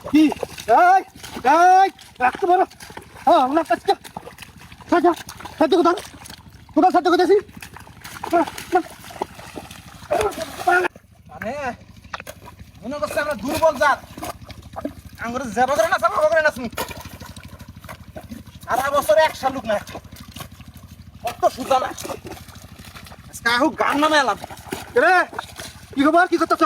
কি এই এই রাখতে পারো হ্যাঁ না কাজটা সাজা সাজা কোথায় কোথায় সাজা কোথায় মানে মনে করছে আমরা দুর্বল জাত আঙ্গুরে যাবো করে না যাবো করে না শুনি সারা বছর একশো লোক না কত সুজা না কাহু গান নামে এলাম রে কি খবর কি করতেছ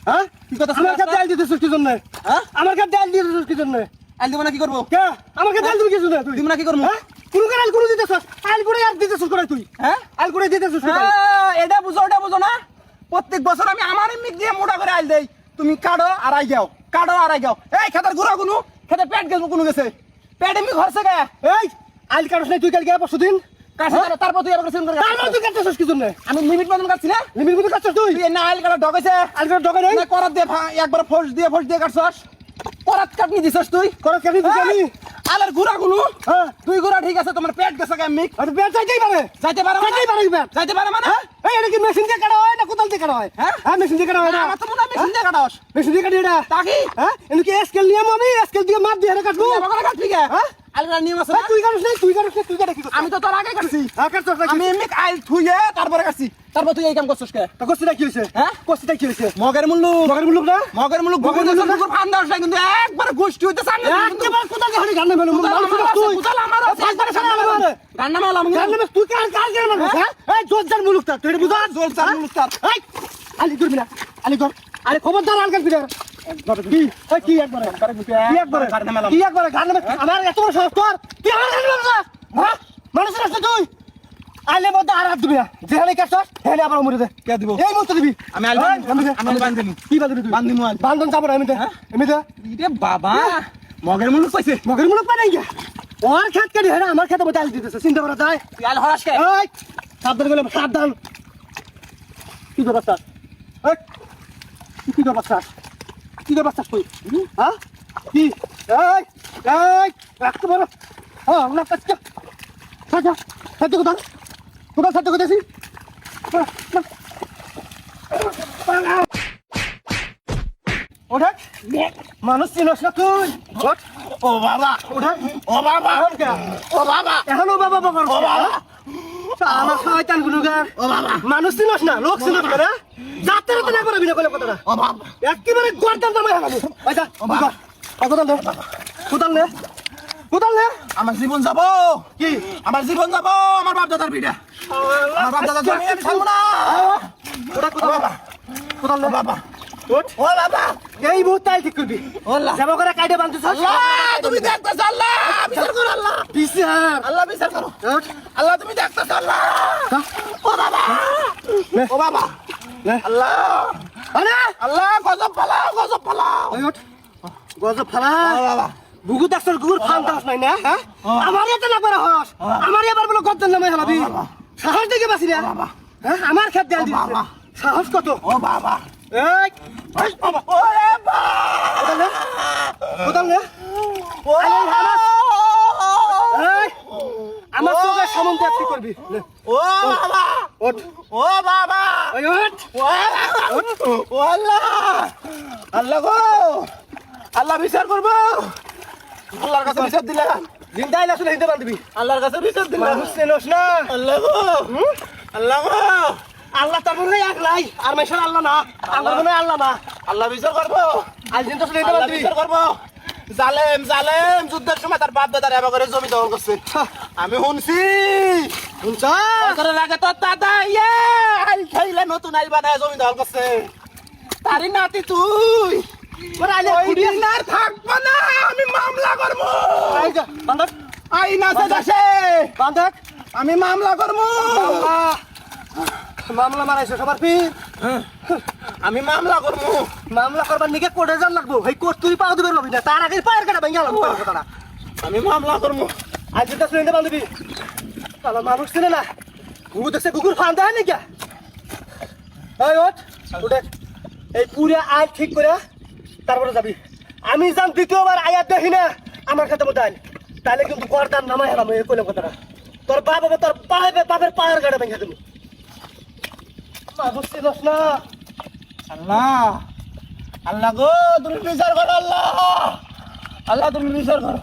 হ্যাঁ কি কথা আমার কাছে ডাল দিতেছিস কি জন্য হ্যাঁ আমার কাছে ডাল দিতেছিস কি জন্য আইল দিব না কি করবো কে আমার কাছে ডাল দিবি কি জন্য তুই দিব না কি করবো হ্যাঁ কোন কাল কোন দিতেছিস আইল করে আর দিতেছিস করে তুই হ্যাঁ আইল করে দিতেছিস হ্যাঁ এটা বুঝো না প্রত্যেক বছর আমি আমার মিক দিয়ে মোটা করে আইল দেই তুমি কাটো আর আই যাও এই খেতার গুড়া কোনো খেতে পেট গেছে কোনো গেছে পেট এমনি ঘরছে গে এই আইল কাটছ নাই তুই কালকে পরশুদিন কাছে তারপর তুই আবার সেন করে তারপর তুই কাটছস কি জন্য আমি লিমিট মতন কাটছি না লিমিট মতো কাটছস তুই তুই না আইল কাটা ডগাইছে আইল করে ডগাই নাই না করাত দে একবার ফোর্স দিয়ে কাটছস করাত কাটনি দিছস তুই করে কাটি দিছি আমি আলের গুড়া কোনো হ্যাঁ তুই গুড়া ঠিক আছে তোমার পেট গেছে গে মিক আর বেচ যাইতেই পারে যাইতে পারে মানে যাইতে পারে মানে এই এটা কি মেশিন দিয়ে কাটা হয় না কোদাল দিয়ে কাটা হয় হ্যাঁ? হ্যাঁ মেশিন দিয়ে কাটা হয় না আমার তো মনে হয় মেশিন দিয়ে কাটাস মেশিন দিয়ে কাটি এটা তাকি হ্যাঁ এনে কি স্কেল নিয়ে আমি স্কেল দিয়ে মাপ দিয়ে কাটবো তুই আমার কাটবি গে হ্যাঁ আলরা নিয়ম আছে এই না? তুই কাটছ নাই তুই কাটা কি আমি তো তোর আগে কাটছি হ্যাঁ কাটছস নাকি আমি এমনি আইল থুইয়ে তারপরে কাটছি তারপর তুই এই কাম করছিস কে তো কষ্টটা কি হইছে হ্যাঁ? কষ্টটা কি হইছে মগের মুল্লু মগের মুলুক না মগের মুল্লু মগের গুগল মুল্লুক না? গুগল ফান দাস না কিন্তু একবার গোষ্ঠী হইতে সামনে একেবারে কোদাল দিয়ে হানি গান্না মেলো তুই কুতাল আমার আছে একবারে সারা আমার গান্না মাল আমি গান্না তুই কার কার গান মারছ হ্যাঁ এই জোরজার মুলুকটা তুই এটা বুঝা জোরজার মুলুকটা। এই আলি ধরবি না আলি ধর আরে খবরদার আলগান পিটার কি এই কি একবারে কি একবারে কি একবারে গান আমার এত বড় সাহস তোর তুই আমার গান মারছ হ্যাঁ মানুষের রাস্তা তুই আইলে মধ্যে আর হাত দিবি না যেখানে কাটছস সেখানে আবার মরে দে কে দিব এই মুহূর্তে দিবি আমি আইল আমি বান্ধিনি কি বাঁধবি তুই বান্ধিমু আইল বান্ধন যাবো না এমনিতে হ্যাঁ? এমনিতে রে বাবা মগের মুল্লু কইছে মগের মুলুক পাই নাই গিয়া ওর খেত কাটি হ্যাঁ আমার খেতে বসে আলি দিতেছে চিন্তা করা যায় তুই আইল হরাস কে এই সাবধান গেলে সাবধান কি ব্যবস্থা এই কি ব্যবস্থা তুই হ্যাঁ কি এই এই রাখতে পারো হ্যাঁ না কাজটা সাজা সাজা কোথায় সাজা কোথায় ওঠা মানুষ চিনস না তুই ওঠ ও বাবা ওঠা ও বাবা ও বাবা এখনো বাবা বাবা ও বাবা আমার শয়তান গুনুগার ও বাবা মানুষ চিনস না লোক চিনস না রে যাতে রাতে না করবি না কইলে কথাটা ও বাবা একেবারে গর্দান দামাই হারাবো আচ্ছা কোদাল নে কোদাল নে কোদাল নে আমার জীবন যাব কি আমার জীবন যাব আমার বাপ দাদার বিটা আমার বাপ দাদার জমি আমি ছাড়বো না ওটা কোদাল বাবা কোদাল নে বাবা ওঠ ও বাবা এই মুহূর্তে ঠিক করবি আল্লাহ যাবো করে কাইডে বান্ধছিস আল্লাহ তুমি দেখতেছ আল্লাহ বিচার করো আল্লাহ বিচার আল্লাহ বিচার করো ওঠ আল্লাহ তুমি দেখতেছ আল্লাহ ও বাবা নে ও বাবা নে আল্লাহ আরে আল্লাহ গজব পালাও ওই ওঠ গজব ফালা ও বাবা গুগু দাসর গুগুর ফান দাস নাই না হ্যাঁ আমার এত না করে হস আমার এবার বলে গর্দান নামাই হালাবি সাহস দেখে বাসি রে হ্যাঁ আমার খেত দেল দিস বাবা। সাহস কত ও বাবা এই ওই বাবা ওরে বাবা কোদাল নে কোদাল নে ও এই আমার চোখে সামন্ত কি করবি নে, ও বাবা ওঠ ও বাবা ওই ওঠ ও আল্লাহ আল্লাহ গো আল্লাহ বিচার করবো আল্লাহর কাছে বিচার দিলাম জিন্দা আইলা শুনে হিন্দে বান্ধবি আল্লাহর কাছে বিচার দিলাম মানুষ চেনস না আল্লাহ গো আল্লাহ গো আল্লাহ তার মনে এক লাই আর মেশার আল্লাহ না আল্লাহ মনে আল্লাহ না আল্লাহ বিচার করবো আজ দিন তো শুনে হিন্দে আল্লাহ বান্ধবি বিচার করবো জালেম জালেম যুদ্ধের সময় তার বাপ দাদার এবার করে জমি দখল করছে আমি শুনছি শুনছ বছরের আগে তোর দাদা ইয়ে আইল খাইলে নতুন আইল বানায় জমি দখল করছে তারই নাতি তুই ওরে আইলে ওই দিন আর থাকবো না আমি মামলা করবো বান্ধব আইন আছে দেশে বান্ধব আমি মামলা করবো মামলা মারাইছো সবার পীর আমি মামলা করবো মামলা করবার নিকে কোর্টে যান লাগবো এই কোর্ট তুই পাও দিবে রবি না তার আগে পায়ের কাটা ভেঙে গেলাম কথাটা আমি মামলা করবো আজ দিন তো শুনে বান্ধবী তাহলে মানুষ চিনে না গুগু দেখছে গুগুর ফান দেয় নাকি এই ওঠ উঠে এই পুরে আয় ঠিক করে তারপরে যাবি আমি যাম দ্বিতীয়বার আয়াত দেখি না আমার খাতে মতো আইন তাহলে কিন্তু গর্দান নামাই হেলাম এই কইলাম কথাটা তোর বাপ হবে তোর বাপের পায়ের কাটা ভেঙে দেবো মানুষ চিনস না আল্লাহ আল্লাহ গো তুমি বিচার করো আল্লাহ আল্লাহ তুমি বিচার করো